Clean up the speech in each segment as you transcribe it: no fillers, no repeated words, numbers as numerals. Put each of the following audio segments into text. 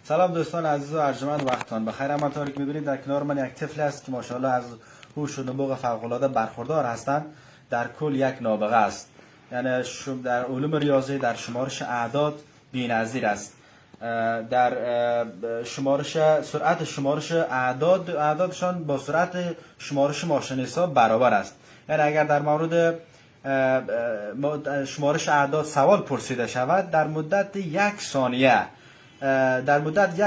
سلام دوستان عزیز و ارجمند، وقتان بخیر. همانطور که می‌بینید در کنار من یک طفل است که ماشاءالله از هوش و نبوغ فوق‌العاده برخوردار هستند. در کل یک نابغه است، یعنی در علوم ریاضی در شمارش اعداد بی‌نظیر است. در سرعت شمارش اعدادشان با سرعت شمارش ماشین حساب برابر است. یعنی اگر در مورد شمارش اعداد سوال پرسیده شود، در مدت یک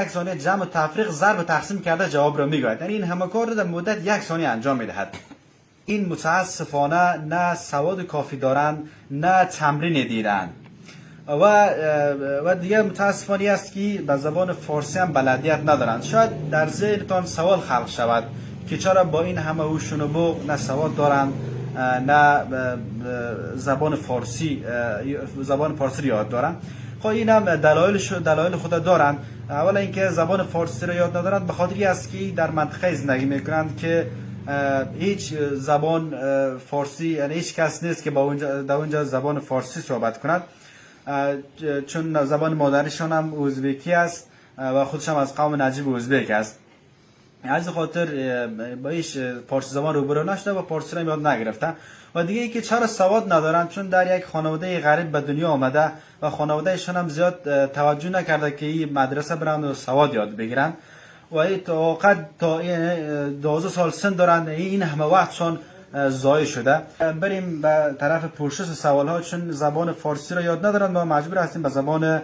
ثانیه جمع و تفریق ضرب و تقسیم کرده جواب را میگوید. یعنی این همه کار را در مدت یک ثانیه انجام میدهد. این متاسفانه نه سواد کافی دارند نه تمرین دیدن و دیگه متاسفانه است که به زبان فارسی هم بلدیت ندارند. شاید در ذهنتان سوال خلق شود که چرا با این همه هوش و نبوغ نه سواد دارند نه زبان فارسی یاد دارند. خب این هم دلایل خود دارند. اولا اینکه زبان فارسی را یاد ندارند به خاطری است که در منطقه زندگی میکنند که هیچ زبان فارسی، یعنی هیچ کس نیست که در اونجا زبان فارسی صحبت کند، چون زبان مادریشان هم ازبکی است و خودشان از قوم نجیب ازبک است. از خاطر با هیچ فارسی زبان روبرو نشده و فارسی را یاد نگرفته. و دیگه ای که چرا سواد ندارن، چون در یک خانواده غریب به دنیا آمده و خانوادهشان هم زیاد توجه نکرده که این مدرسه برند و سواد یاد بگیرن و این تا 12 سال سن دارند. این همه وقتشان ضایع شده. بریم به طرف پرسش سوال ها، چون زبان فارسی را یاد ندارند ما مجبور هستیم به زبان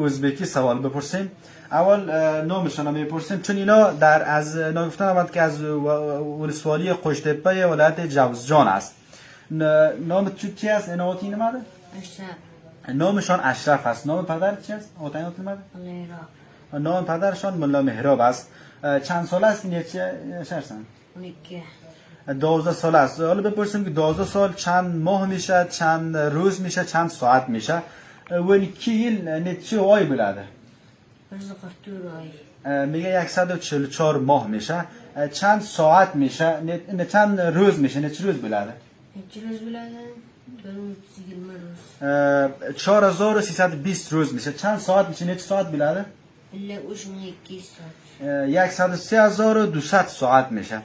ازبکی سوال بپرسیم. اول نامشان رو میپرسیم، چون اینا از نگفتن آمد که از ولسوالی قشتپه ولایت جوزجان است. نام چی است؟ ایناتی نماده؟ اشرف. نامشان اشرف است. نام پدر چی است؟ اوتینات نماده؟ مهراب. نام پدرشان ملا مهراب است. چند سال است این چه هستند؟ 12 سال است. حالا بپرسیم که 12 سال چند ماه میشه، چند روز میشه، چند ساعت میشه؟ ولی کی نتیجه آی بلاده؟ میگه 144 ماه میشه. چند ساعت میشه؟ نه چند روز میشه؟ نه چه روز بلاده؟ 4320 روز میشه. چند ساعت میشه؟ نه چه ساعت بلاده؟ 103200 ساعت میشه.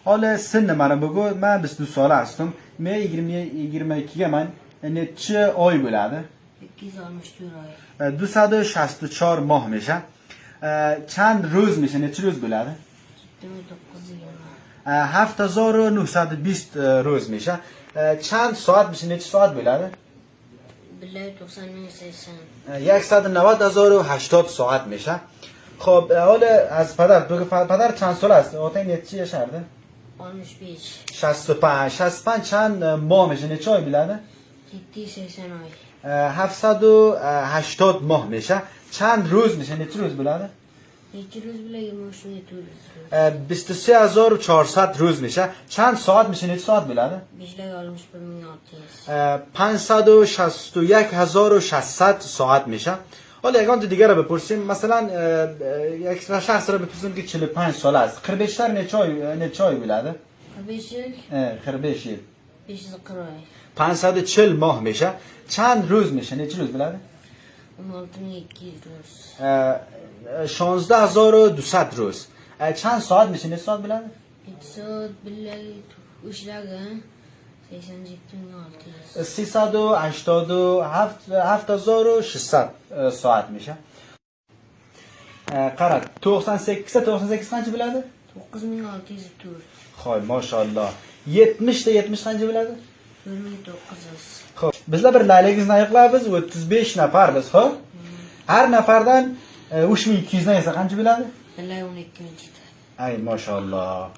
حالا سن من بگو. من 22 ساله هستم. من 21 من نه چه آی بلاده؟ 264 ماه میشه. چند روز میشه؟ نه چه روز بلاده؟ 7920 روز میشه. چند ساعت میشه؟ نه چه ساعت بلاده؟ 190080 ساعت میشه. خب حالا از پدر چند سال است؟ اوتین چی شرده؟ 65 چند ماه میشه؟ نه چه آی بلاده؟ 780 ماه میشه. چند روز میشه؟ نه چه روز بلاده؟ 23400 روز میشه. چند ساعت میشه؟ نه چه ساعت بلاده؟ 561600 ساعت میشه. حالا یکان دیگر رو بپرسیم. مثلا یک شخص رو بپرسیم که 45 سال است. خربشتر نه چای بلاده؟ خربشیر 540 ماه میشه. چند روز میشه؟ نه چه روز بلاده؟ 16200 روز. چند ساعت میشه؟ نه ساعت بلاده؟ 387600 ساعت میشه. قرار 98 قنچه بلاده؟ 9600 خب ماشاءالله. 70 قنچه بلاده؟ 2900. خب bizlar bir laylagiz nayiqlarmiz 35 nafar biz. Xo'p, har nafardan 3200 dan esa qancha bo'ladi? 1200. Ay maşallah.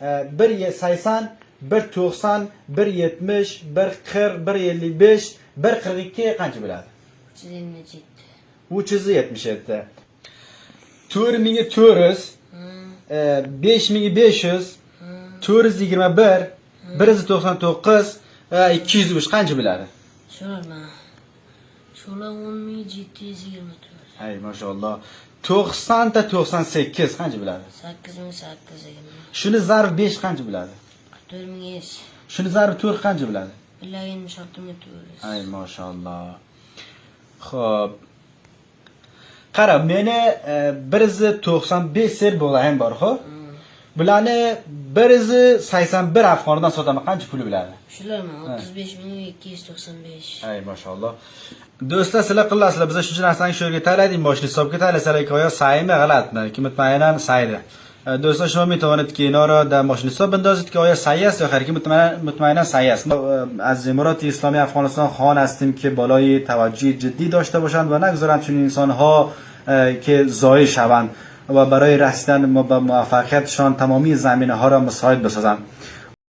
180, 190, 170, 140, 155, 142 qancha bo'ladi? 377. 4400, 5500, 421, 199, 203 qancha bo'ladi? Shola 10724. Ay maşallah. 90 ta 98 qancha bo'ladi? 8820. Shuni zarb 5 qancha bo'ladi? 4100. Shuni zarb 4 qancha bo'ladi? 76 Ay maşallah. Xo'p. قرار منه برز 95 سر بوده هم بار خو بلانه برز 81 افغانdan satamak qancha puli biladi? Shular mı? 35.295. Ay maşallah. Do'stlar sizlar qilasizlar biz shuncha narsani shu yerga taylaydik boshli hisobga taylasalar koya saymi g'alatmi ki mutmayinan saydi. Do'stlar shuma میتوانید که اینا را در ماشین حساب بندازید که آیا صحیح است یا خیر که مطمئنا صحیح است. از امارات اسلامی افغانستان خواهان هستیم که بالای توجه جدی داشته باشند و نگذارند چون انسان ها که ضایع شوند و برای رسیدن به موفقیتشان تمامی زمینه ها را مساعد بسازند.